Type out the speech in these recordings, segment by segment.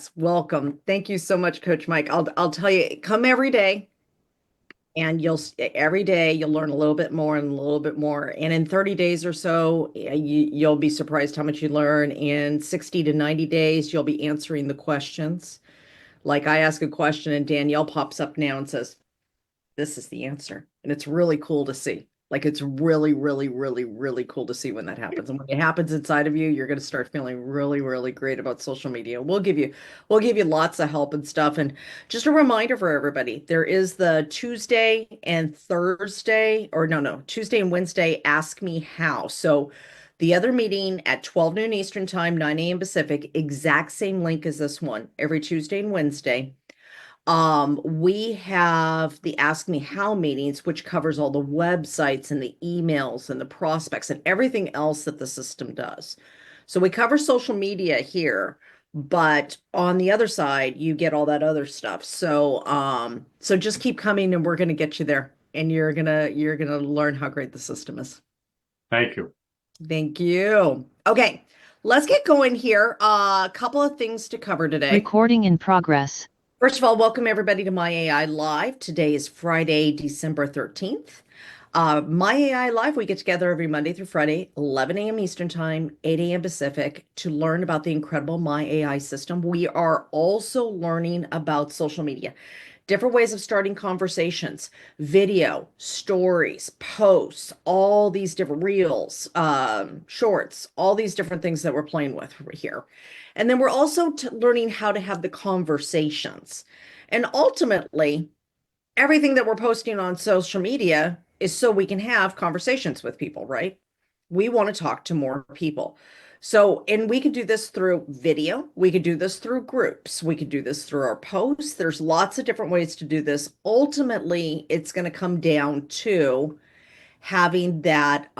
Yes, welcome. Thank you so much, Coach Mike. I'll tell you, come every day, and every day you'll learn a little bit more and a little bit more. And in 30 days or so, you'll be surprised how much you learn. In 60 to 90 days, you'll be answering the questions. Like I ask a question and Danielle pops up now and says, "This is the answer." And it's really cool to see. Like it's really, really, really, really cool to see when that happens. And when it happens inside of you, you're going to start feeling really, really great about social media. We'll give you lots of help and stuff. And just a reminder for everybody, there is the Tuesday and Thursday, or no, Tuesday and Wednesday, Ask Me How. So the other meeting at 12 noon Eastern time, 9 a.m. Pacific, exact same link as this one, every Tuesday and Wednesday. We have the Ask Me How meetings, which covers all the websites and the emails and the prospects and everything else that the system does. So we cover social media here, but on the other side, you get all that other stuff. So just keep coming and we're gonna get you there and you're gonna learn how great the system is. Thank you. Thank you. Okay, let's get going here. A couple of things to cover today. Recording in progress. First of all, welcome everybody to My AI Live. Today is Friday, December 13th. My AI Live, we get together every Monday through Friday, 11 a.m. Eastern Time, 8 a.m. Pacific, to learn about the incredible My AI system. We are also learning about social media, different ways of starting conversations, video, stories, posts, all these different reels, shorts, all these different things that we're playing with here. And then we're also learning how to have the conversations. And ultimately, everything that we're posting on social media is so we can have conversations with people, right? We want to talk to more people. So, and we can do this through video. We could do this through groups. We could do this through our posts. There's lots of different ways to do this. Ultimately, it's going to come down to having that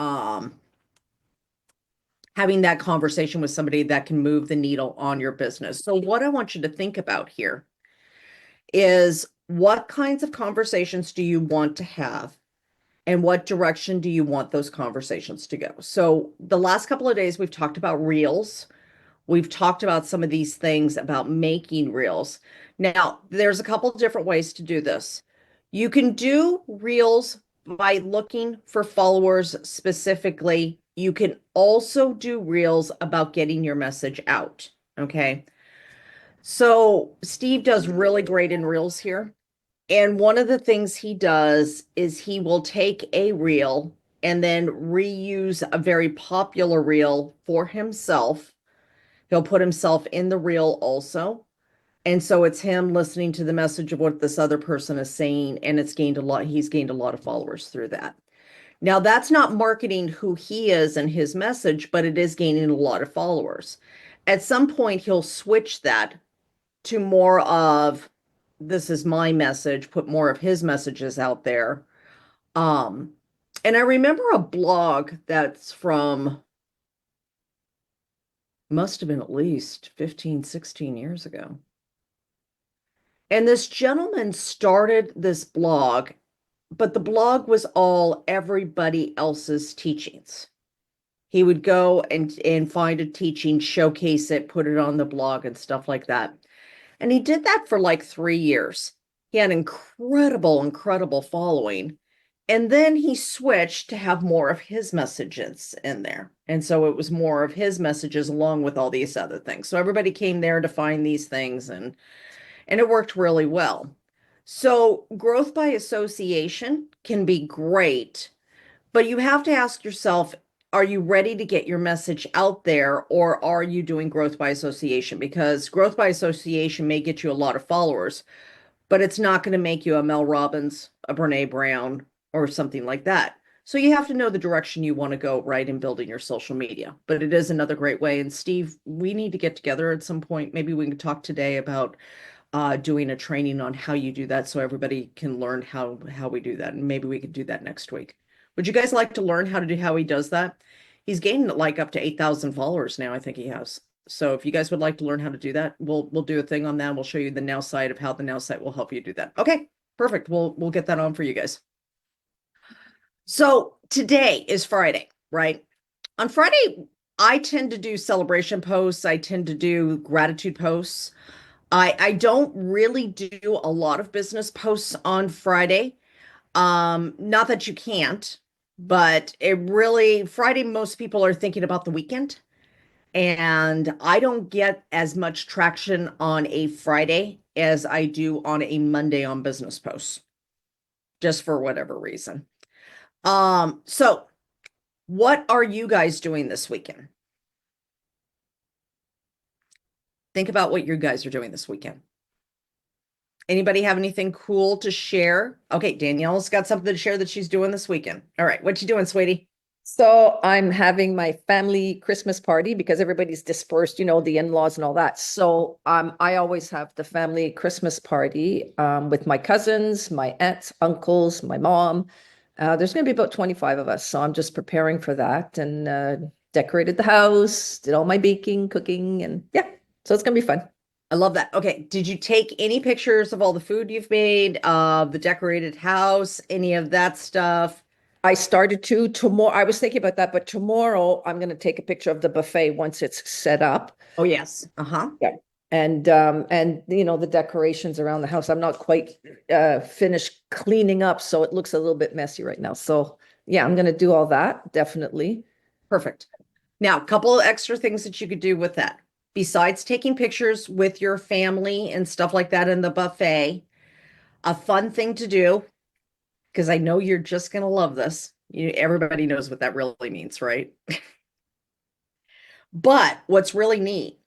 conversation with somebody that can move the needle on your business. So what I want you to think about here is what kinds of conversations do you want to have? And what direction do you want those conversations to go? So the last couple of days, we've talked about reels. We've talked about some of these things about making reels. Now, there's a couple of different ways to do this. You can do reels by looking for followers specifically. You can also do reels about getting your message out. Okay. So Steve does really great in reels here. And one of the things he does is he will take a reel and then reuse a very popular reel for himself. He'll put himself in the reel also. And so it's him listening to the message of what this other person is saying, and he's gained a lot of followers through that. Now, that's not marketing who he is and his message, but it is gaining a lot of followers. At some point, he'll switch that to more of this is my message, put more of his messages out there. Um, and I remember a blog that's from must have been at least 15, 16 years ago. And this gentleman started this blog, but the blog was all everybody else's teachings. He would go and find a teaching, showcase it, put it on the blog and stuff like that. And he did that for like 3 years. He had incredible, incredible following. And then he switched to have more of his messages in there. And so it was more of his messages along with all these other things. So everybody came there to find these things and it worked really well. So growth by association can be great, but you have to ask yourself, are you ready to get your message out there or are you doing growth by association? Because growth by association may get you a lot of followers, but it's not going to make you a Mel Robbins, a Brene Brown, or something like that. So you have to know the direction you want to go, right, in building your social media. But it is another great way. And Steve, we need to get together at some point. Maybe we can talk today about doing a training on how you do that so everybody can learn how we do that. And maybe we could do that next week. Would you guys like to learn how he does that? He's gained like up to 8,000 followers now, I think he has. So if you guys would like to learn how to do that, we'll do a thing on that. We'll show you the now site of how the now site will help you do that. Okay, perfect. We'll get that on for you guys. So today is Friday, right? On Friday, I tend to do celebration posts. I tend to do gratitude posts. I don't really do a lot of business posts on Friday. Not that you can't, but it really Friday, most people are thinking about the weekend. And I don't get as much traction on a Friday as I do on a Monday on business posts, just for whatever reason. So what are you guys doing this weekend? Think about what you guys are doing this weekend. Anybody have anything cool to share? Okay, Danielle's got something to share that she's doing this weekend. All right, what you doing, sweetie? So I'm having my family Christmas party because everybody's dispersed, the in-laws and all that. So I always have the family Christmas party with my cousins, my aunts, uncles, my mom. There's going to be about 25 of us. So I'm just preparing for that and decorated the house, did all my baking, cooking, and yeah. So it's going to be fun. I love that. Okay, did you take any pictures of all the food you've made, of the decorated house, any of that stuff? I started to tomorrow. I was thinking about that, but tomorrow I'm going to take a picture of the buffet once it's set up. Oh, yes. Uh-huh. Yeah. And the decorations around the house. I'm not quite finished cleaning up, so it looks a little bit messy right now. So yeah, I'm gonna do all that, definitely. Perfect. Now, a couple of extra things that you could do with that. Besides taking pictures with your family and stuff like that in the buffet, a fun thing to do, because I know you're just going to love this. Everybody knows what that really means, right? But what's really neat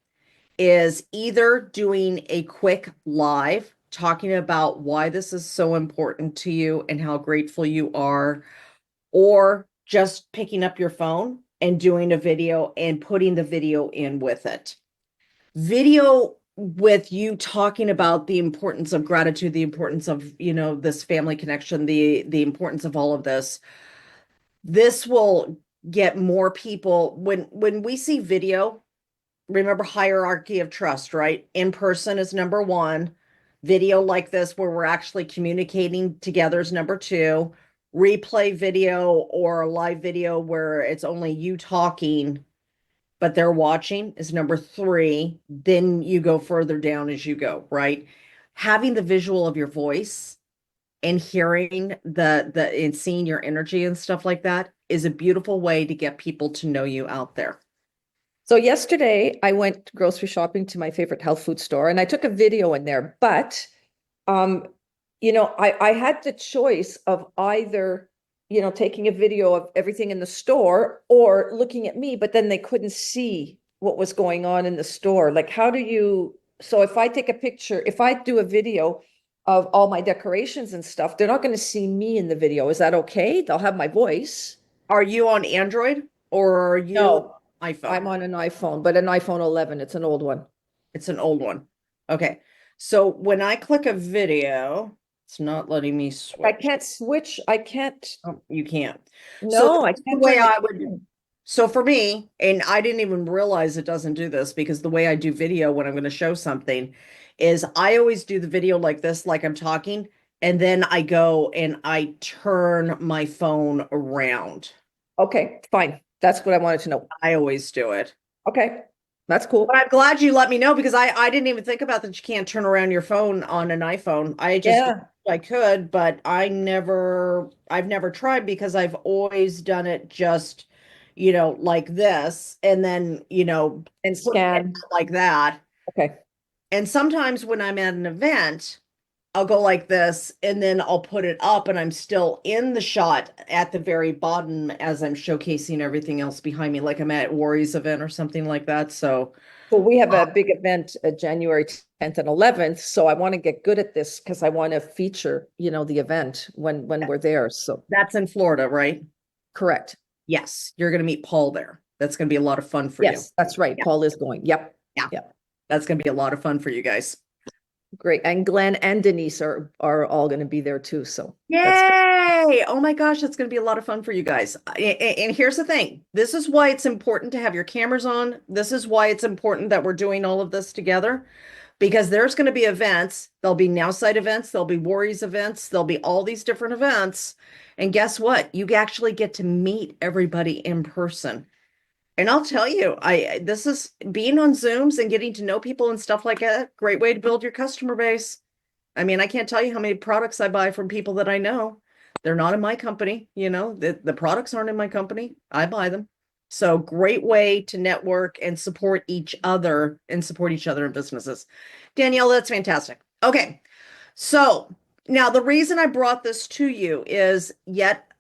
is either doing a quick live talking about why this is so important to you and how grateful you are, or just picking up your phone and doing a video and putting the video in with it. Video with you talking about the importance of gratitude, the importance of, this family connection, the importance of all of this. This will get more people when we see video. Remember hierarchy of trust, right? In person is number one. Video like this, where we're actually communicating together, is number two. Replay video or live video where it's only you talking, but they're watching, is number three. Then you go further down as you go, right? Having the visual of your voice and hearing the and seeing your energy and stuff like that is a beautiful way to get people to know you out there. So yesterday I went grocery shopping to my favorite health food store and I took a video in there, but um, I had the choice of either, taking a video of everything in the store or looking at me, but then they couldn't see what was going on in the store. Like, how do you, so if I take a picture, if I do a video of all my decorations and stuff, they're not going to see me in the video. Is that okay? They'll have my voice. Are you on Android or are you No, iPhone? I'm on an iPhone, but an iPhone 11. It's an old one. It's an old one. Okay. So when I click a video, it's not letting me I switch. can't switch. I can't. Oh, you can't. So this No, I is the can't way turn the I would. camera. So for me, and I didn't even realize it doesn't do this, because the way I do video when I'm going to show something is I always do the video like this, like I'm talking, and then I go and I turn my phone around. Okay, fine. That's what I wanted to know. I always do it. Okay, that's But cool. I'm glad you let me know, because I didn't even think about that you can't turn around your phone on an iPhone. I just Yeah, I could, but I've never tried, because I've always done it just, like this, and then, and put it scan. like that. Okay. And sometimes when I'm at an event, I'll go like this and then I'll put it up and I'm still in the shot at the very bottom as I'm showcasing everything else behind me, like I'm at Warriors event or something like that. So So we have a big event January 10th and 11th. So I want to get good at this because I want to feature, the event when we're there. So that's in Florida, right? correct. Yes, you're going to meet Paul there. That's going to be a lot of fun for you. Yes, that's right. Yeah. Paul is going. Yep. Yeah. Yep. That's going to be a lot of fun for you guys. Great. And Glenn and Denise are all going to be there too. So that's good. Yay! Oh my gosh, that's going to be a lot of fun for you guys. And here's the thing. This is why it's important to have your cameras on. This is why it's important that we're doing all of this together, because there's going to be events. There'll be Nowsite events. There'll be Warriors events. There'll be all these different events. And guess what? You actually get to meet everybody in person. And I'll tell you, this is being on Zooms and getting to know people and stuff like that. Great way to build your customer base. I mean, I can't tell you how many products I buy from people that I know. They're not in my company, the products aren't in my company. I buy them. So great way to network and support each other in businesses. Danielle, that's fantastic. Okay. So now the reason I brought this to you is yet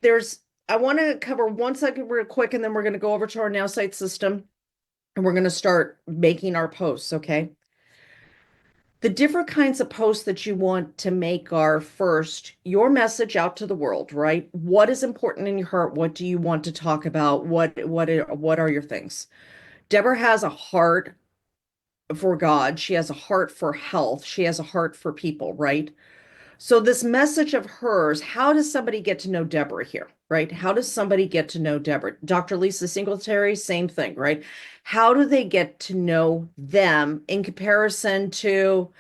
there's I want to cover one second real quick, and then we're going to go over to our Now Site system and we're going to start making our posts, okay? The different kinds of posts that you want to make are first your message out to the world, right? What is important in your heart? What do you want to talk about? What are your things? Deborah has a heart for God. She has a heart for health. She has a heart for people, right? So this message of hers, how does somebody get to know Deborah here, right? How does somebody get to know Deborah? Dr. Lisa Singletary, same thing, right? How do they get to know them in comparison to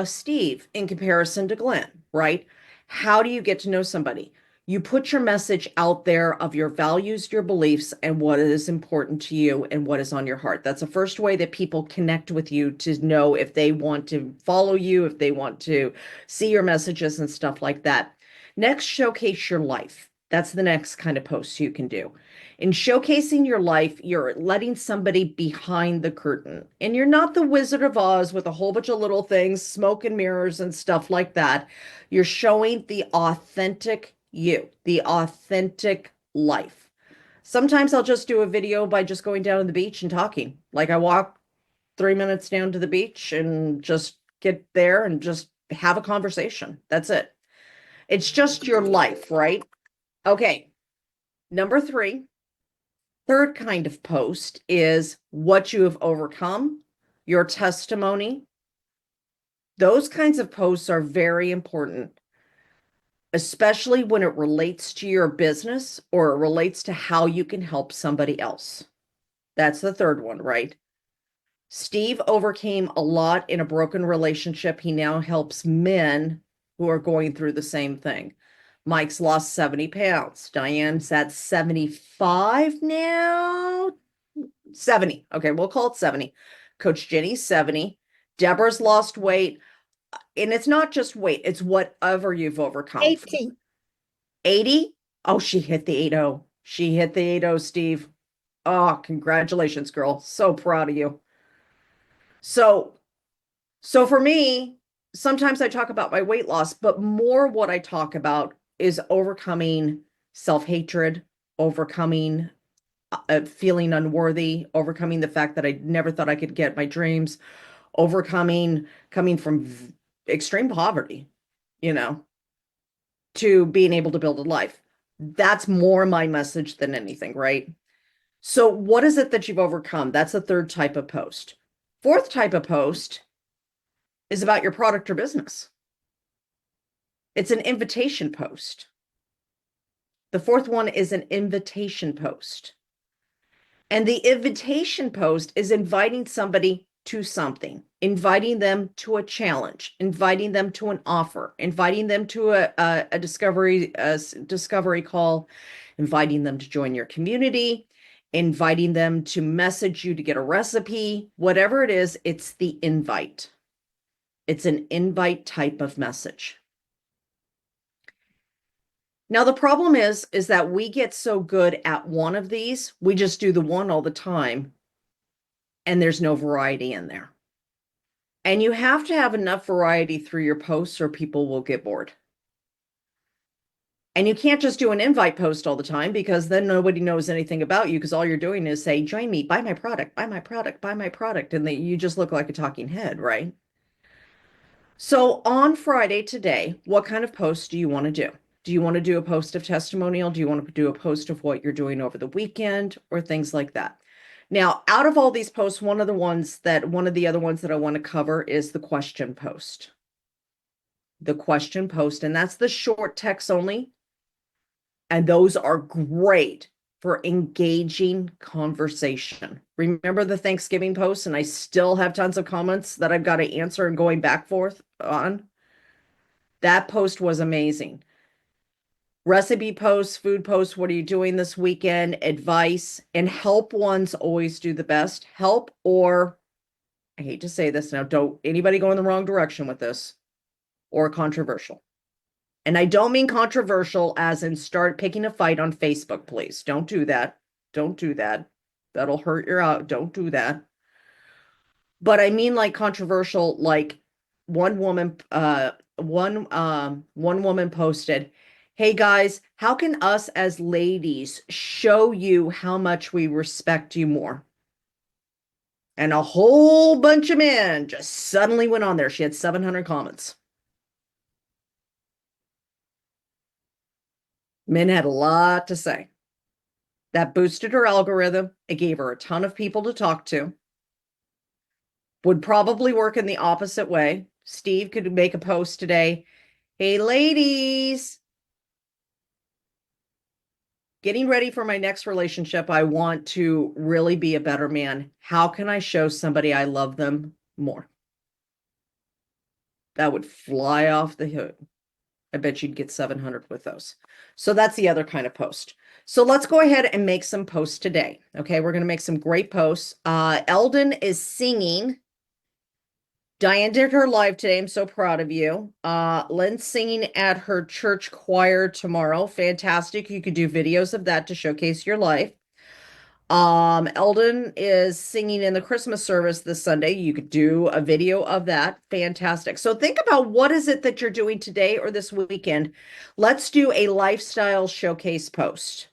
Steve in comparison to Glenn, right? How do you get to know somebody? You put your message out there of your values, your beliefs, and what is important to you and what is on your heart. That's the first way that people connect with you to know if they want to follow you, if they want to see your messages and stuff like that. Next, showcase your life. That's the next kind of post you can do. In showcasing your life, you're letting somebody behind the curtain. And you're not the Wizard of Oz with a whole bunch of little things, smoke and mirrors and stuff like that. You're showing the authentic you, the authentic life. Sometimes I'll just do a video by just going down to the beach and talking. Like I walk 3 minutes down to the beach and just get there and just have a conversation. That's it. It's just your life, right? Okay. Number three, third kind of post is what you have overcome, your testimony. Those kinds of posts are very important, especially when it relates to your business or it relates to how you can help somebody else. That's the third one, right? Steve overcame a lot in a broken relationship. He now helps men who are going through the same thing. Mike's lost 70 pounds. Diane's at 75 now. 70. Okay, we'll call it 70. Coach Jenny's 70. Deborah's lost weight. And it's not just weight, it's whatever you've overcome. 80. 80? Oh, she hit the 80. She hit the 80, Steve. Oh, congratulations, girl. So proud of you. So, so for me, sometimes I talk about my weight loss, but more what I talk about is overcoming self-hatred, overcoming feeling unworthy, overcoming the fact that I never thought I could get my dreams, coming from extreme poverty, you know, to being able to build a life. That's more my message than anything, right? So, what is it that you've overcome? That's the third type of post. Fourth type of post is about your product or business. It's an invitation post. The fourth one is an invitation post. And the invitation post is inviting somebody to something, inviting them to a challenge, inviting them to an offer, inviting them to a discovery call, inviting them to join your community, inviting them to message you to get a recipe, whatever it is, it's the invite. It's an invite type of message. Now, the problem is that we get so good at one of these, we just do the one all the time, and there's no variety in there. And you have to have enough variety through your posts or people will get bored. And you can't just do an invite post all the time because then nobody knows anything about you because all you're doing is say, join me, buy my product, buy my product, buy my product. And you just look like a talking head, right? So on Friday today, what kind of post do you want to do? Do you want to do a post of testimonial? Do you want to do a post of what you're doing over the weekend or things like that? Now, out of all these posts, one of the other ones that I want to cover is the question post. The question post, and that's the short text only. And those are great for engaging conversation. Remember the Thanksgiving post, and I still have tons of comments that I've got to answer and going back forth on. That post was amazing. Recipe posts, food posts, what are you doing this weekend? Advice and help ones always do the best. Help, or I hate to say this now, don't anybody go in the wrong direction with this, or controversial. And I don't mean controversial as in start picking a fight on Facebook, please. Don't do that. Don't do that. That'll hurt your out. Don't do that. But I mean like controversial, like one woman posted, "Hey guys, how can us as ladies show you how much we respect you more?" And a whole bunch of men just suddenly went on there. She had 700 comments. Men had a lot to say. That boosted her algorithm. It gave her a ton of people to talk to. Would probably work in the opposite way. Steve could make a post today. "Hey, ladies, getting ready for my next relationship. I want to really be a better man. How can I show somebody I love them more?" That would fly off the hook. I bet you'd get 700 with those. So that's the other kind of post. So let's go ahead and make some posts today. Okay, we're going to make some great posts. Eldon is singing. Diane did her live today. I'm so proud of you. Lynn's singing at her church choir tomorrow. Fantastic. You could do videos of that to showcase your life. Eldon is singing in the Christmas service this Sunday. You could do a video of that. Fantastic. So think about what is it that you're doing today or this weekend. Let's do a lifestyle showcase post.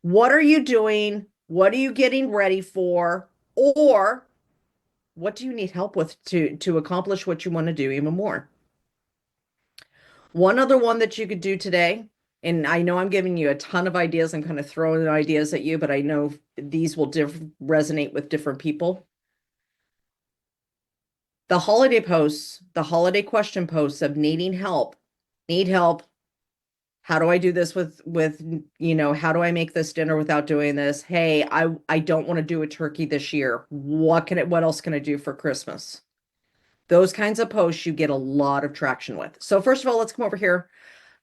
What are you doing? What are you getting ready for? Or what do you need help with to accomplish what you want to do even more? One other one that you could do today, and I know I'm giving you a ton of ideas. I'm kind of throwing ideas at you, but I know these will resonate with different people. The holiday posts, the holiday question posts of needing help, need help. How do I do this how do I make this dinner without doing this? Hey, I don't want to do a turkey this year. What else can I do for Christmas? Those kinds of posts you get a lot of traction with. So first of all, let's come over here.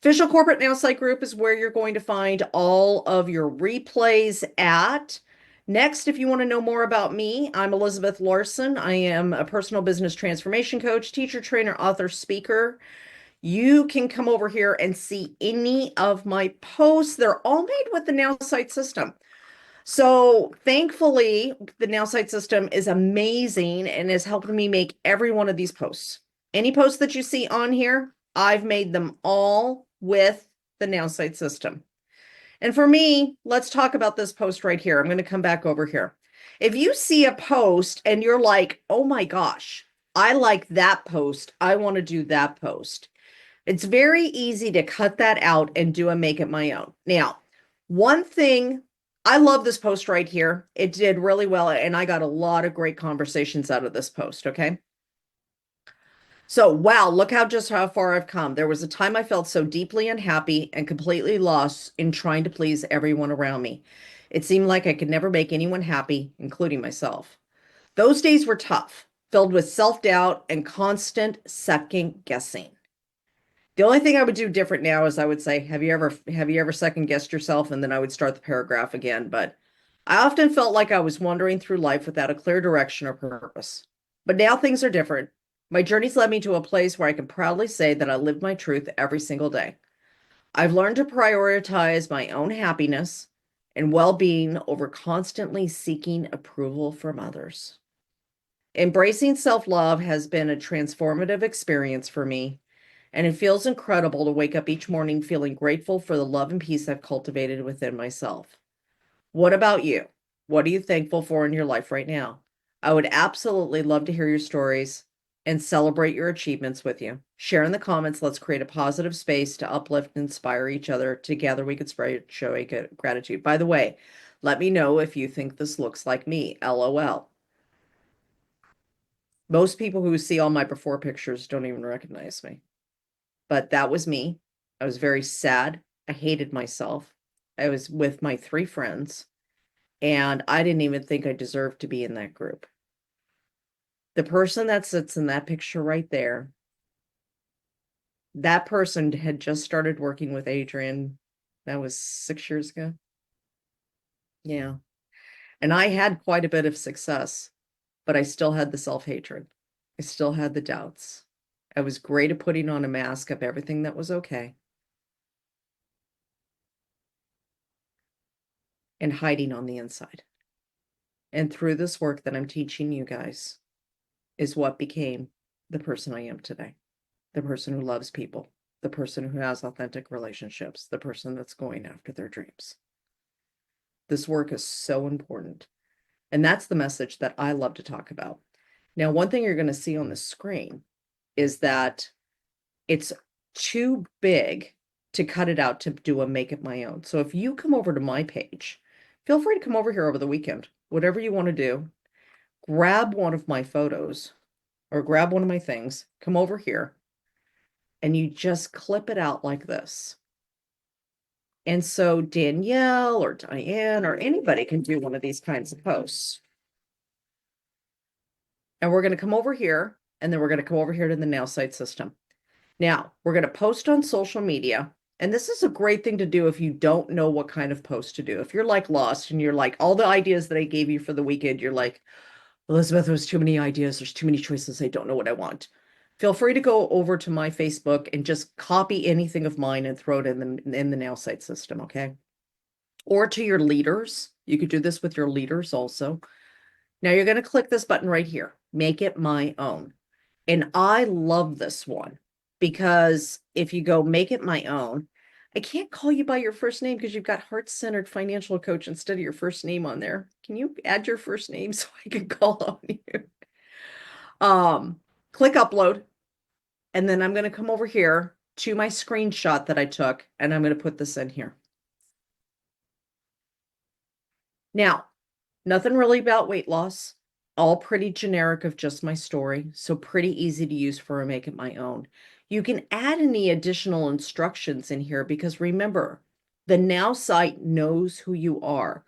Official Corporate Nowsite Group is where you're going to find all of your replays at. Next, if you want to know more about me, I'm Elizabeth Larson. I am a personal business transformation coach, teacher, trainer, author, speaker. You can come over here and see any of my posts. They're all made with the Nowsite system. So thankfully, the Nowsite system is amazing and is helping me make every one of these posts. Any posts that you see on here, I've made them all with the Nowsite system. And for me, let's talk about this post right here. I'm going to come back over here. If you see a post and you're like, "Oh my gosh, I like that post. I want to do that post." It's very easy to cut that out and make it my own. Now, one thing, I love this post right here. It did really well, and I got a lot of great conversations out of this post, okay? So, wow, look how far I've come. There was a time I felt so deeply unhappy and completely lost in trying to please everyone around me. It seemed like I could never make anyone happy, including myself. Those days were tough, filled with self-doubt and constant second guessing. The only thing I would do different now is I would say, have you ever second guessed yourself? And then I would start the paragraph again. But I often felt like I was wandering through life without a clear direction or purpose. But now things are different. My journey's led me to a place where I can proudly say that I live my truth every single day. I've learned to prioritize my own happiness and well-being over constantly seeking approval from others. Embracing self-love has been a transformative experience for me, and it feels incredible to wake up each morning feeling grateful for the love and peace I've cultivated within myself. What about you? What are you thankful for in your life right now? I would absolutely love to hear your stories and celebrate your achievements with you. Share in the comments. Let's create a positive space to uplift and inspire each other. Together we could spread joy, gratitude. By the way, let me know if you think this looks like me. LOL. Most people who see all my before pictures don't even recognize me. But that was me. I was very sad. I hated myself. I was with my 3 friends, and I didn't even think I deserved to be in that group. The person that sits in that picture right there, that person had just started working with Adrian That was 6 years ago. Yeah. And I had quite a bit of success, but I still had the self-hatred. I still had the doubts. I was great at putting on a mask of everything that was okay and hiding on the inside. And through this work that I'm teaching you guys is what became the person I am today. The person who loves people, the person who has authentic relationships, the person that's going after their dreams. This work is so important. And that's the message that I love to talk about. Now, one thing you're going to see on the screen is that it's too big to cut it out to do a make it my own. So if you come over to my page, feel free to come over here over the weekend, whatever you want to do, grab one of my photos or grab one of my things, come over here, and you just clip it out like this. And so Danielle or Diane or anybody can do one of these kinds of posts. And we're going to come over here, and then we're going to come over here to the Nowsite system. Now, we're going to post on social media. And this is a great thing to do if you don't know what kind of post to do. If you're like lost and you're like, all the ideas that I gave you for the weekend, you're like, Elizabeth, there's too many ideas. There's too many choices. I don't know what I want. Feel free to go over to my Facebook and just copy anything of mine and throw it in the Nowsite system, okay? Or to your leaders. You could do this with your leaders also. Now you're going to click this button right here, make it my own. And I love this one because if you go make it my own, I can't call you by your first name because you've got heart-centered financial coach instead of your first name on there. Can you add your first name so I can call on you? Click upload, and then I'm going to come over here to my screenshot that I took, and I'm going to put this in here. Now, nothing really about weight loss, all pretty generic of just my story, so pretty easy to use for a make it my own. You can add any additional instructions in here because remember, the Now site knows who you are.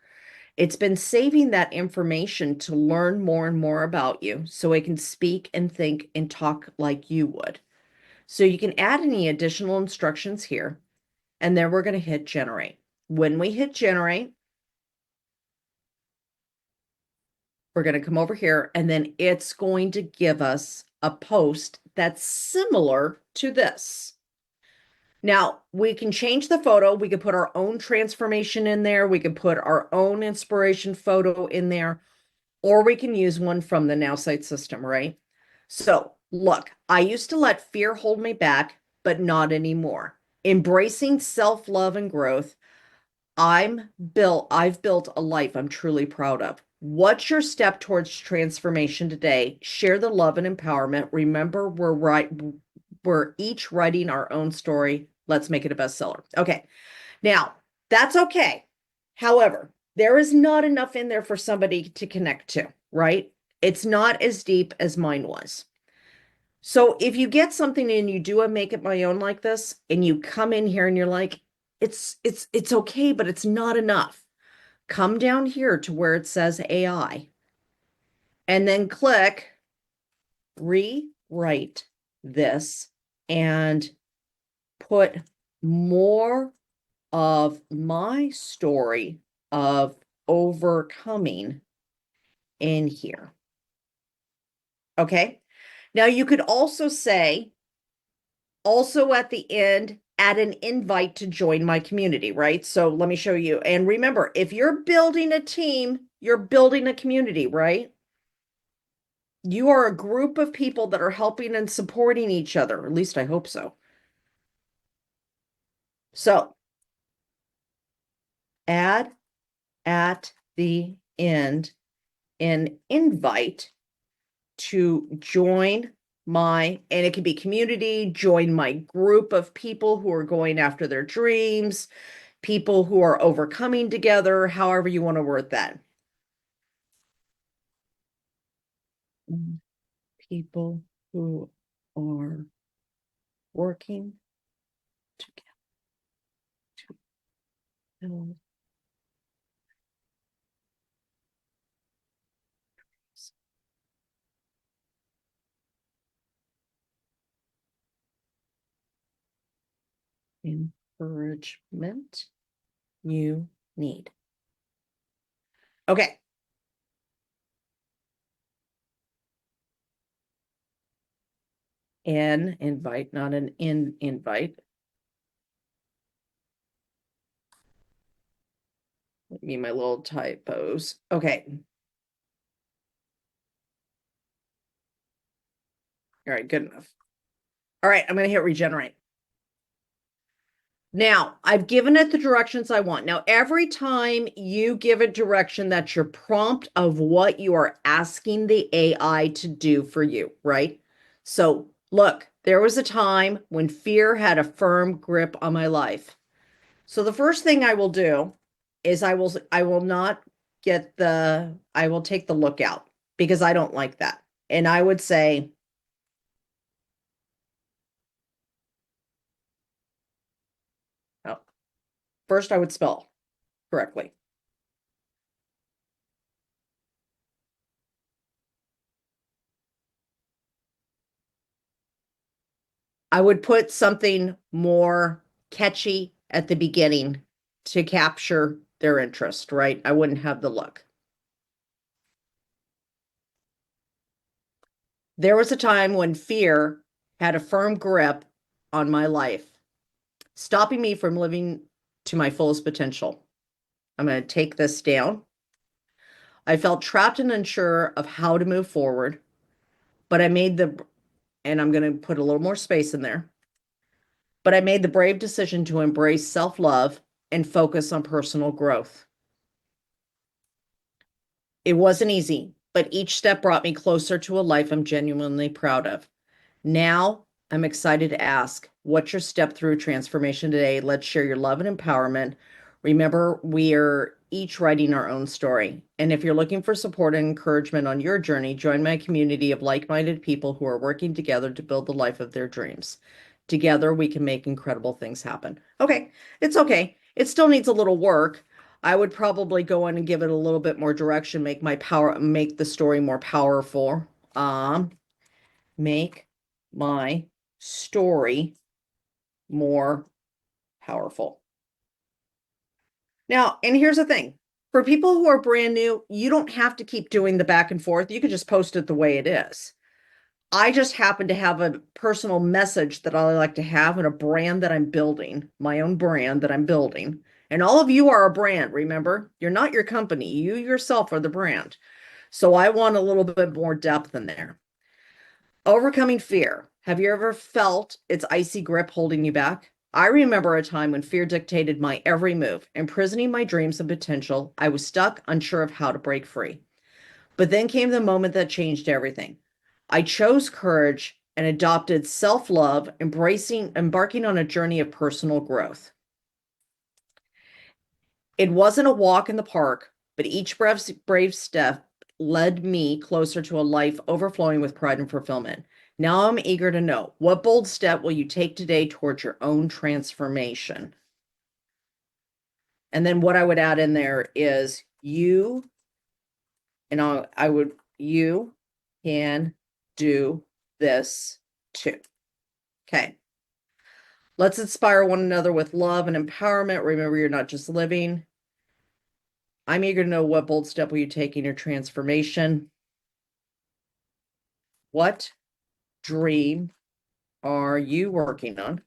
It's been saving that information to learn more and more about you so it can speak and think and talk like you would. So you can add any additional instructions here, and then we're going to hit generate. When we hit generate, we're going to come over here, and then it's going to give us a post that's similar to this. Now, we can change the photo. We could put our own transformation in there. We could put our own inspiration photo in there, or we can use one from the Nowsite system, right? So look, I used to let fear hold me back, but not anymore. Embracing self-love and growth, I've built a life I'm truly proud of. What's your step towards transformation today? Share the love and empowerment. Remember, we're each writing our own story. Let's make it a bestseller. Okay. Now, that's okay. However, there is not enough in there for somebody to connect to, right? It's not as deep as mine was. So if you get something and you do a make it my own like this, and you come in here and you're like, it's okay, but it's not enough. Come down here to where it says AI and then click rewrite this and put more of my story of overcoming in here. Okay. Now you could also say, also at the end, add an invite to join my community, right? So let me show you. And remember, if you're building a team, you're building a community, right? You are a group of people that are helping and supporting each other. At least I hope so. So add at the end an invite to join and it can be community, join my group of people who are going after their dreams, people who are overcoming together, however you want to word that. People who are working together to build encouragement you need. Okay. An invite, not an invite. Let me my little typos. Okay. All right, good enough. All right, I'm going to hit regenerate. Now, I've given it the directions I want. Now, every time you give it direction, that's your prompt of what you are asking the AI to do for you, right? So, look, there was a time when fear had a firm grip on my life. So the first thing I will do is I will not I will take the lookout because I don't like that. And I would say, oh, first I would spell correctly. I would put something more catchy at the beginning to capture their interest, right? I wouldn't have the look. There was a time when fear had a firm grip on my life, stopping me from living to my fullest potential. I'm going to take this down. I felt trapped and unsure of how to move forward, but and I'm going to put a little more space in there, but I made the brave decision to embrace self love and focus on personal growth. It wasn't easy, but each step brought me closer to a life I'm genuinely proud of. Now I'm excited to ask, what's your step through transformation today? Let's share your love and empowerment. Remember, we are each writing our own story. And if you're looking for support and encouragement on your journey, join my community of like-minded people who are working together to build the life of their dreams. Together, we can make incredible things happen. Okay, it's okay. It still needs a little work. I would probably go in and give it a little bit more direction, make the story more powerful. Make my story more powerful. Now, and here's the thing. For people who are brand new, you don't have to keep doing the back and forth. You could just post it the way it is. I just happen to have a personal message that I like to have and a brand that I'm building, my own brand that I'm building. And all of you are a brand, remember? You're not your company. You yourself are the brand. So I want a little bit more depth in there. Overcoming fear. Have you ever felt its icy grip holding you back? I remember a time when fear dictated my every move, imprisoning my dreams and potential. I was stuck, unsure of how to break free. But then came the moment that changed everything. I chose courage and adopted self-love, embarking on a journey of personal growth. It wasn't a walk in the park, but each brave step led me closer to a life overflowing with pride and fulfillment. Now I'm eager to know, what bold step will you take today towards your own transformation? And then what I would add in there is you, and you can do this too. Okay. Let's inspire one another with love and empowerment. Remember, you're not just living. I'm eager to know, what bold step will you take in your transformation? What dream are you working on?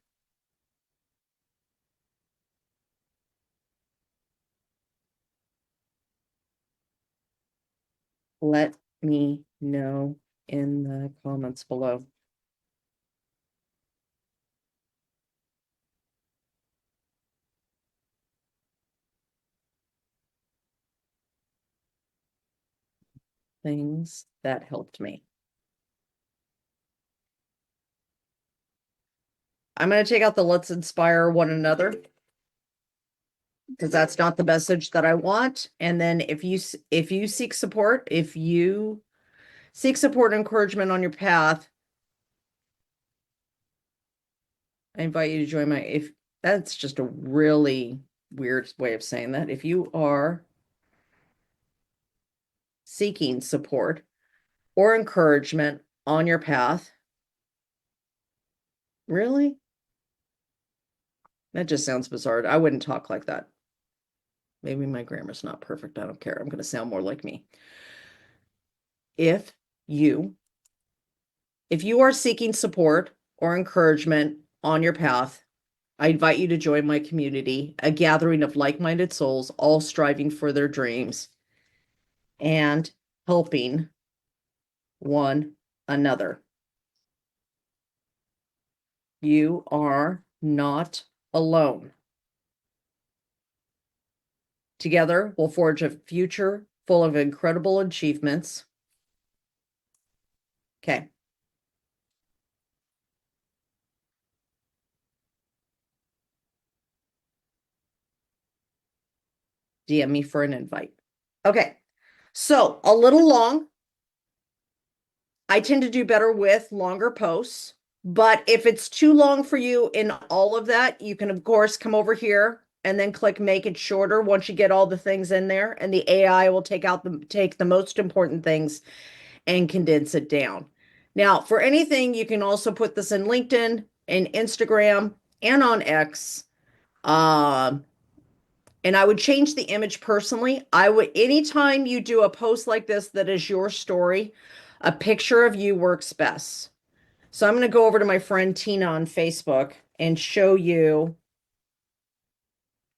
Let me know in the comments below. Things that helped me. I'm going to take out the let's inspire one another, because that's not the message that I want. And then if you seek support, if you seek support and encouragement on your path, I invite you to join if that's just a really weird way of saying that. If you are seeking support or encouragement on your path, really? That just sounds bizarre. I wouldn't talk like that. Maybe my grammar's not perfect. I don't care. I'm going to sound more like me. If you are seeking support or encouragement on your path, I invite you to join my community, a gathering of like-minded souls, all striving for their dreams and helping one another. You are not alone. Together, we'll forge a future full of incredible achievements. Okay. DM me for an invite. Okay. So a little long. I tend to do better with longer posts, but if it's too long for you in all of that, you can of course come over here and then click make it shorter once you get all the things in there, and the AI will take the most important things and condense it down. Now, for anything, you can also put this in LinkedIn and Instagram and on X. Um, and I would change the image personally. I would, anytime you do a post like this that is your story, a picture of you works best. So I'm going to go over to my friend Tina on Facebook and show you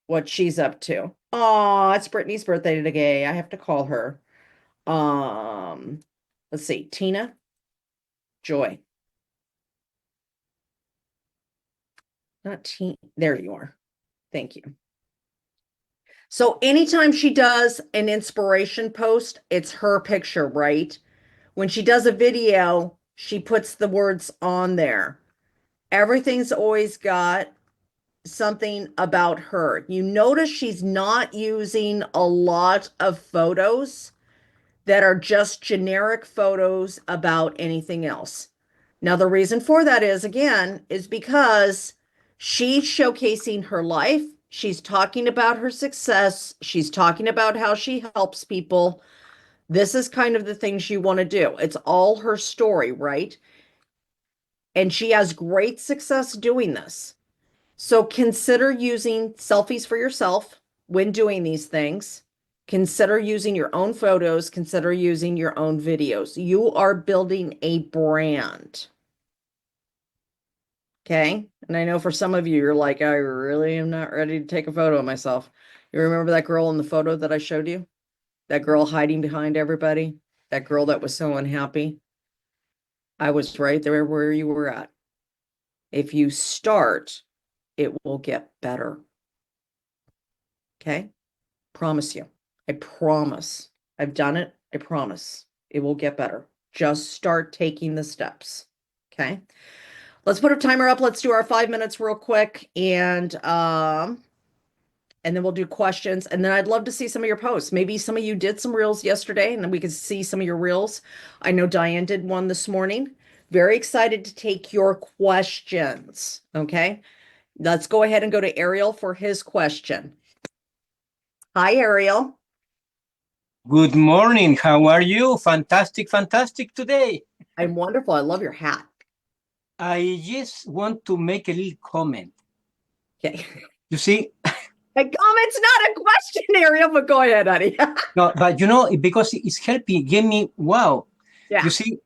what she's up to. Oh, it's Brittany's birthday today. I have to call her. Um, let's see, Tina Joy. Not Tina. There you are. Thank you. So anytime she does an inspiration post, it's her picture, right? When she does a video, she puts the words on there. Everything's always got something about her. You notice she's not using a lot of photos that are just generic photos about anything else. Now, the reason for that is, again, is because she's showcasing her life. She's talking about her success. She's talking about how she helps people. This is kind of the things you want to do. It's all her story, right? And she has great success doing this. So consider using selfies for yourself when doing these things. Consider using your own photos. Consider using your own videos. You are building a brand. Okay. And I know for some of you, you're like, I really am not ready to take a photo of myself. You remember that girl in the photo that I showed you? That girl hiding behind everybody? That girl that was so unhappy? I was right there where you were at. If you start, it will get better. Okay? Promise you. I promise. I've done it. I promise. It will get better. Just start taking the steps. Okay? Let's put a timer up. Let's do our 5 minutes real quick, and then we'll do questions. And then I'd love to see some of your posts. Maybe some of you did some reels yesterday, and then we could see some of your reels. I know Diane did one this morning. Very excited to take your questions. Okay. Let's go ahead and go to Ariel for his question. Hi, Ariel. Good morning. How are you? Fantastic, fantastic today. I'm wonderful. I love your hat. I just want to make a little comment. Okay. You see, A comment's not a question, Ariel, but go ahead, honey. no, but because it's helping, give me, wow. Yeah. You see,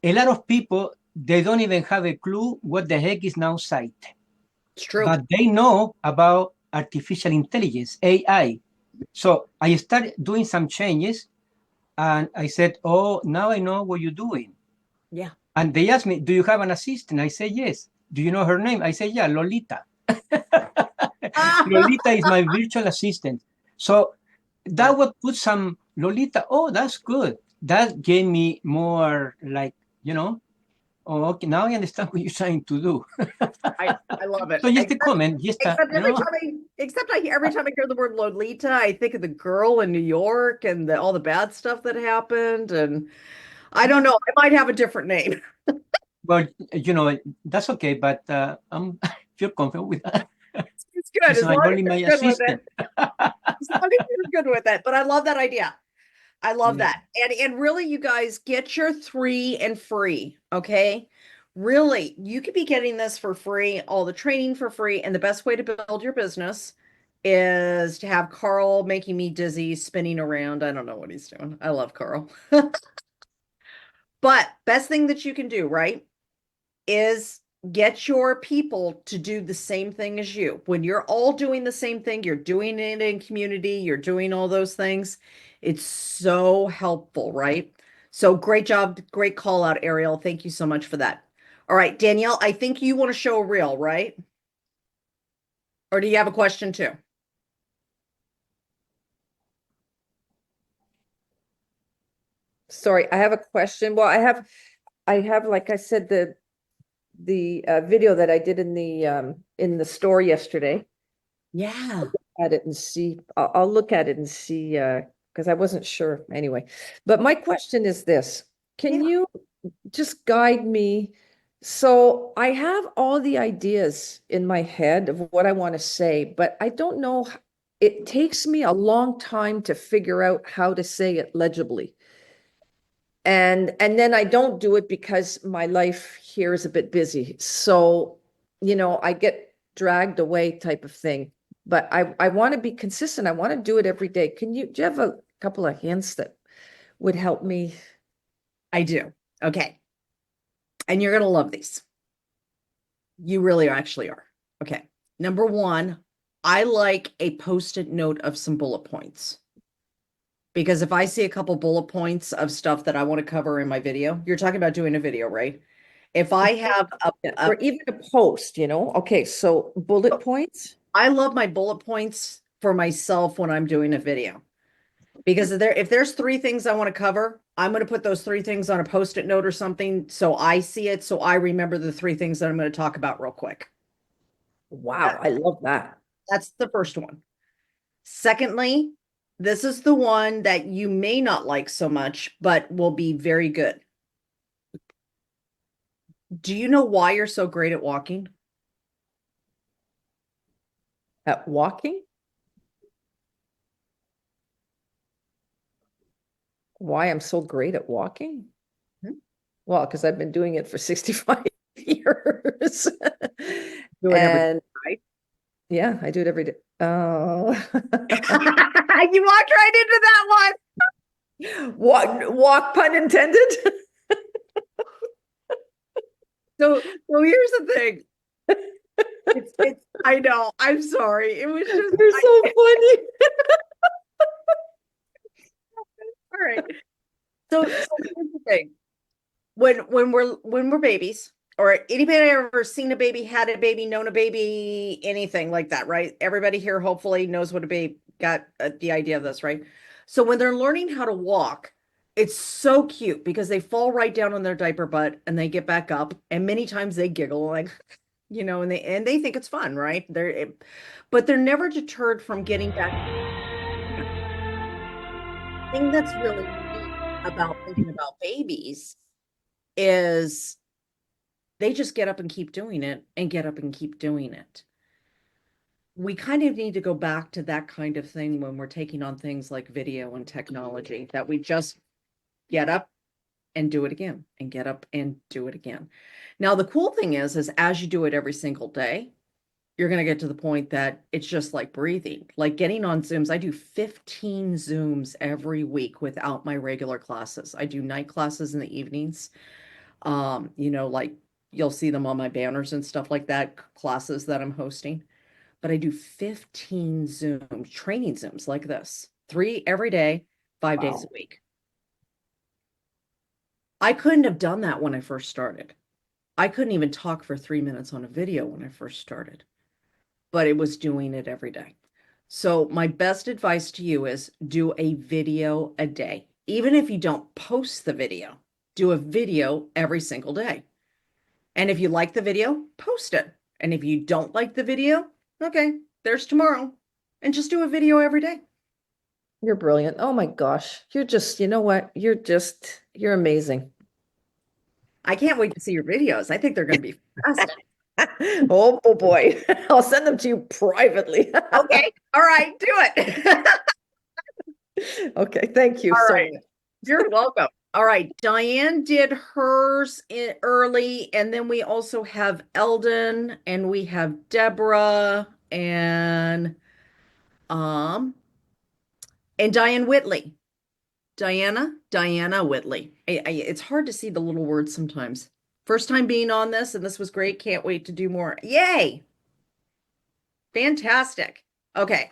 a lot of people, they don't even have a clue what the heck is Nowsite. It's true. But they know about artificial intelligence, AI. So I started doing some changes and I said, oh, now I know what you're doing. Yeah. And they asked me, do you have an assistant? I said, yes. Do you know her name? I said, yeah, Lolita. Lolita is my virtual assistant. So that would put some Lolita. Oh, that's good. That gave me more like, oh, okay, now I understand what you're trying to do. I love it. So just a comment, Except every time I hear the word Lolita, I think of the girl in New York and all the bad stuff that happened. And I don't know, I might have a different name. well, that's okay, but I feel confident with that. It's good She's as long as only my you're good with assistant. it. As long as you're good with it. But I love that idea. I love Yeah. that. And really, you guys get your 3 and free. Okay. Really, you could be getting this for free, all the training for free. And the best way to build your business is to have Carl making me dizzy, spinning around. I don't know what he's doing. I love Carl. But best thing that you can do, right, is get your people to do the same thing as you. When you're all doing the same thing, you're doing it in community, you're doing all those things. It's so helpful, right? So great job, great call out, Ariel. Thank you so much for that. All right, Danielle, I think you want to show a reel, right? Or do you have a question too? Sorry, I have a question. Well, I have, like I said, the video that I did in the store yesterday. Yeah. At it and see, I'll look at it and see, because I wasn't sure anyway. But my question is this, can Yeah. you just guide me? So I have all the ideas in my head of what I want to say, but I don't know, it takes me a long time to figure out how to say it legibly. And then I don't do it because my life here is a bit busy. So, I get dragged away type of thing. But I want to be consistent. I want to do it every day. Do you have a couple of hints that would help me? I do. Okay. And you're going to love these. You really actually are. Okay. Number one, I like a post-it note of some bullet points. Because if I see a couple bullet points of stuff that I want to cover in my video, you're talking about doing a video, right? If I have Yeah, or even a post, Okay, so bullet points. I love my bullet points for myself when I'm doing a video. Because if there's three things I want to cover, I'm going to put those three things on a post-it note or something so I see it, so I remember the three things that I'm going to talk about real quick. Wow, I love that. That's the first one. Secondly, this is the one that you may not like so much, but will be very good. Do you know why you're so great at walking? At walking? Why I'm so great at walking? Hmm? Well, because I've been doing it for 65 years. Do it every And right? yeah, I do it every day. Oh. You walked right into that Walk, pun intended. one. So here's the thing. It's I know. I'm sorry. It was just You're so funny. all right. So here's the thing. When we're babies, or anybody ever seen a baby, had a baby, known a baby, anything like that, right? Everybody here hopefully knows what a baby got the idea of this, right? So when they're learning how to walk, it's so cute because they fall right down on their diaper butt and they get back up, and many times they giggle like, and they think it's fun, right? But they're never deterred from getting back. The thing that's really neat about thinking about babies is they just get up and keep doing it and get up and keep doing it. We kind of need to go back to that kind of thing when we're taking on things like video and technology, that we just get up and do it again and get up and do it again. Now, the cool thing is as you do it every single day, you're going to get to the point that it's just like breathing, like getting on Zooms. I do 15 Zooms every week without my regular classes. I do night classes in the evenings. Like you'll see them on my banners and stuff like that, classes that I'm hosting. But I do 15 Zooms, training Zooms like this, 3 every day, 5 days a Wow. week. I couldn't have done that when I first started. I couldn't even talk for 3 minutes on a video when I first started, but it was doing it every day. So my best advice to you is do a video a day. Even if you don't post the video, do a video every single day. And if you like the video, post it. And if you don't like the video, okay, there's tomorrow. And just do a video every day. You're brilliant. Oh my gosh. You're just, you know what? You're amazing. I can't wait to see your videos. I think they're going to be fantastic. Oh boy. I'll send them to you privately. Okay. All right. Do it. Okay. Thank you All so right. much. You're welcome. All right. Diane did hers early. And then we also have Eldon and we have Deborah and And Diane Whitley. Diana Whitley. It's hard to see the little words sometimes. First time being on this, and this was great. Can't wait to do more. Yay! Fantastic. Okay.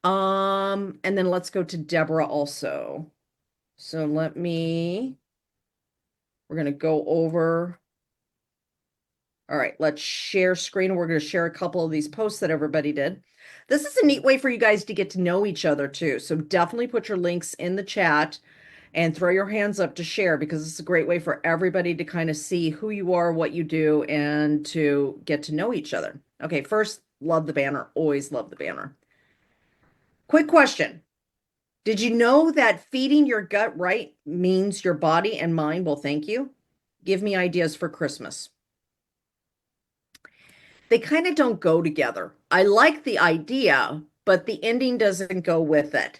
And then let's go to Deborah also. So we're gonna go over. All right, let's share screen. We're gonna share a couple of these posts that everybody did. This is a neat way for you guys to get to know each other too. So definitely put your links in the chat and throw your hands up to share, because it's a great way for everybody to kind of see who you are, what you do, and to get to know each other. Okay, first, love the banner. Always love the banner. Quick question. Did you know that feeding your gut right means your body and mind will thank you? Give me ideas for Christmas. They kind of don't go together. I like the idea, but the ending doesn't go with it.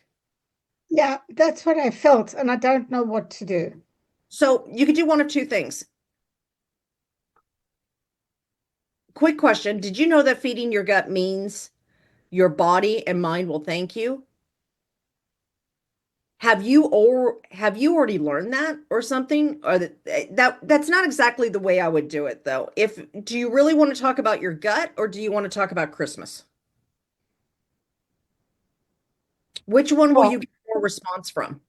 Yeah, that's what I felt, and I don't know what to do. So you could do one of two things. Quick question. Did you know that feeding your gut means your body and mind will thank you? Have you already learned that or something? Or that's not exactly the way I would do it though. Do you really want to talk about your gut, or do you want to talk about Christmas? Which one will Well, you get more response from?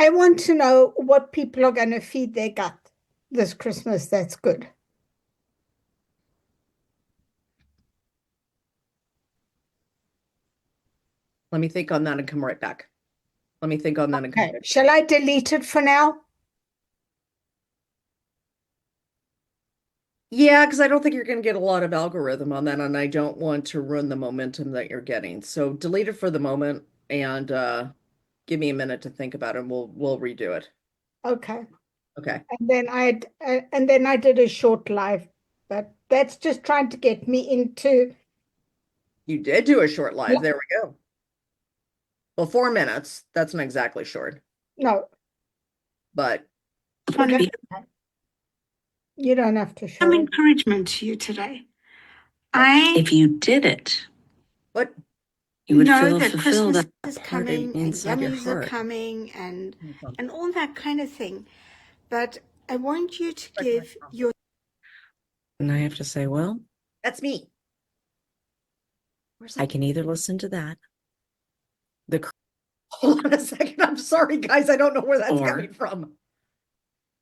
I want to know what people are going to feed their gut this Christmas. That's good. Let me think on that and come right back. Let me think on that and come Okay, right back. shall I delete it for now? Yeah, because I don't think you're going to get a lot of algorithm on that, and I don't want to ruin the momentum that you're getting. So delete it for the moment and give me a minute to think about it, and we'll redo it. Okay. Okay. And then I did a short live, but that's just trying to get me into. You did do a short live. There we go. Well, 4 minutes. That's not exactly short, No, but no, that's okay. You don't have to show Some it. encouragement to you today. If you did it, what? you would know feel that fulfilled Christmas that is part coming and inside your yummies are heart. coming and all that kind of thing. But I want you to give your And I have to say, well, That's me. I can either listen to that, Hold on a second. I'm sorry, guys. I don't know where that's Or- coming from.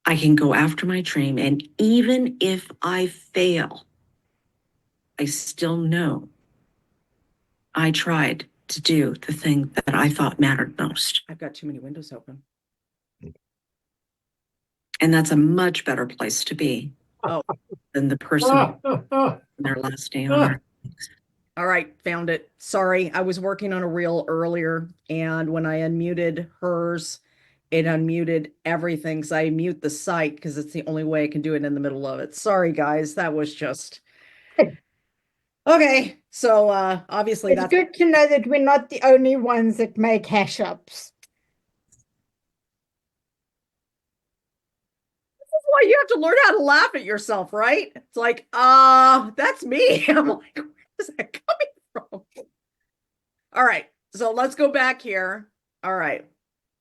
I can go after my dream. And even if I fail, I still know I tried to do the thing that I thought mattered most. I've got too many windows open. And that's a much better place to be Oh. than the person in their last day on earth. All right, found it. Sorry, I was working on a reel earlier, and when I unmuted hers, it unmuted everything. So I mute the site because it's the only way I can do it in the middle of it. Sorry, guys. That was just okay. So obviously It's that's good to know that we're not the only ones that make hash ups. why you have to learn how to laugh at yourself, right? It's like, that's me. I'm like, where is that coming from? All right, so let's go back here. All right.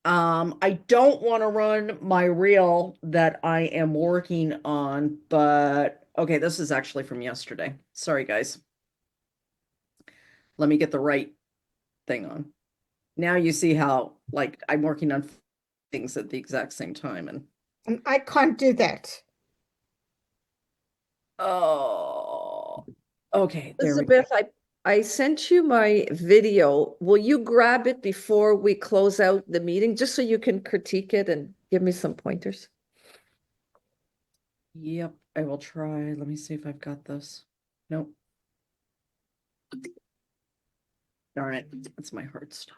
I don't want to run my reel that I am working on, but okay, this is actually from yesterday. Sorry, guys. Let me get the right thing on. Now you see how like I'm working on things at the exact same time, And I can't do that. oh, okay, there we go. Elizabeth, I sent you my video. Will you grab it before we close out the meeting, just so you can critique it and give me some pointers? Yep, I will try. Let me see if I've got this. Nope. Darn it, that's my hard stop.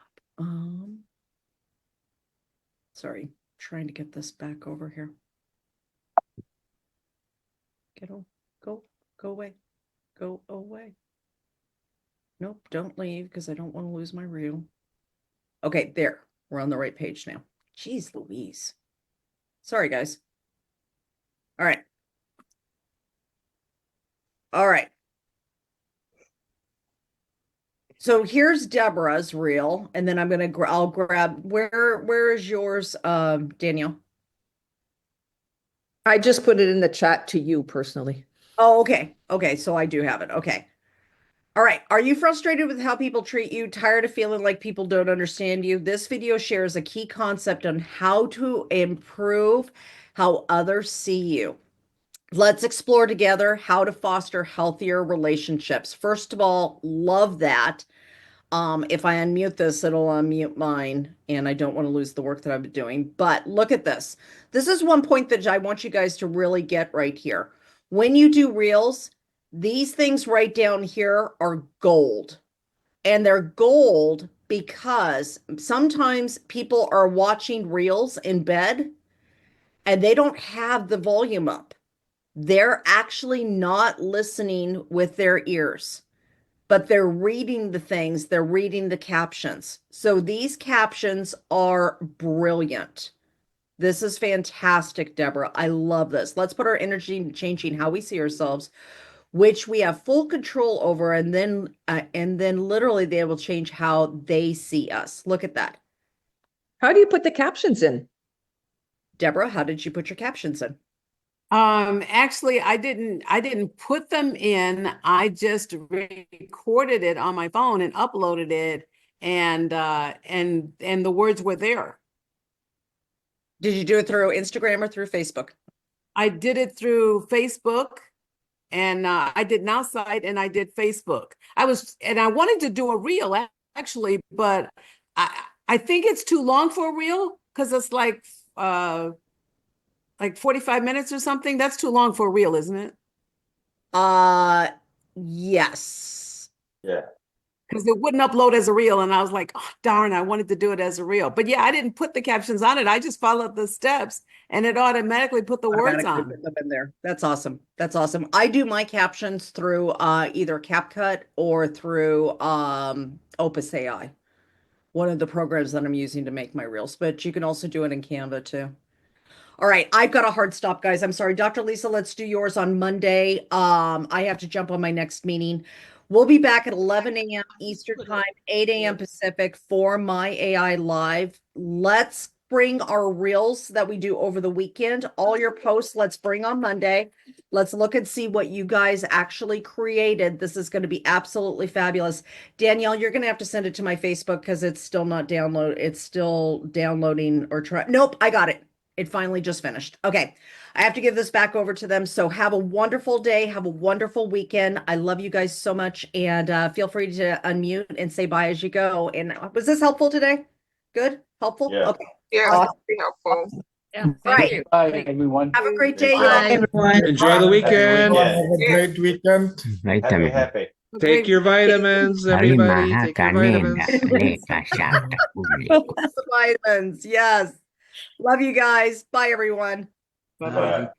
Sorry, trying to get this back over here. Go away. Go away. Nope, don't leave because I don't want to lose my reel. Okay, there. We're on the right page now. Jeez Louise. Sorry, guys. All right. All right. So here's Deborah's reel, and then I'll grab where is yours, Danielle? I just put it in the chat to you personally. Oh, okay. Okay, so I do have it. Okay. All right. Are you frustrated with how people treat you? Tired of feeling like people don't understand you? This video shares a key concept on how to improve how others see you. Let's explore together how to foster healthier relationships. First of all, love that. If I unmute this, it'll unmute mine, and I don't want to lose the work that I've been doing. But look at this. This is one point that I want you guys to really get right here. When you do reels, these things right down here are gold. And they're gold because sometimes people are watching reels in bed and they don't have the volume up. They're actually not listening with their ears, but they're reading the things, they're reading the captions. So these captions are brilliant. This is fantastic, Deborah. I love this. Let's put our energy into changing how we see ourselves, which we have full control over, and then literally they will change how they see us. Look at that. How do you put the captions in? Deborah, how did you put your captions in? Actually, I didn't put them in. I just recorded it on my phone and uploaded it, and the words were there. Did you do it through Instagram or through Facebook? I did it through Facebook, and I did Nowsite and I did Facebook. I wanted to do a reel actually, but I think it's too long for a reel because it's like 45 minutes or something. That's too long for a reel, isn't it? Yes. Yeah. Because it wouldn't upload as a reel, and I was like, oh, darn, I wanted to do it as a reel. But yeah, I didn't put the captions on it. I just followed the steps, and it automatically put the words Automatically on. put them in there. That's awesome. That's awesome. I do my captions through either CapCut or through Opus AI, one of the programs that I'm using to make my reels. But you can also do it in Canva too. All right, I've got a hard stop, guys. I'm sorry. Dr. Lisa, let's do yours on Monday. I have to jump on my next meeting. We'll be back at 11 a.m. Eastern Time, 8 a.m. Pacific for my AI Live. Let's bring our reels that we do over the weekend. All your posts, let's bring on Monday. Let's look and see what you guys actually created. This is going to be absolutely fabulous. Danielle, you're going to have to send it to my Facebook because it's still not download. It's still downloading or try. Nope, I got it. It finally just finished. Okay. I have to give this back over to them. So have a wonderful day. Have a wonderful weekend. I love you guys so much. And feel free to unmute and say bye as you go. And was this helpful today? Good? Helpful? Yeah. Okay. Yeah, Awesome. be helpful. Yeah, All thank right. you. Bye, everyone. Have a great day, Bye, y'all. everyone. Enjoy the weekend. Yeah. Have a great weekend. Happy, happy. Take your vitamins, everybody. Take your vitamins. The vitamins. Yes. Love you guys. Bye, everyone. Bye-bye. Bye.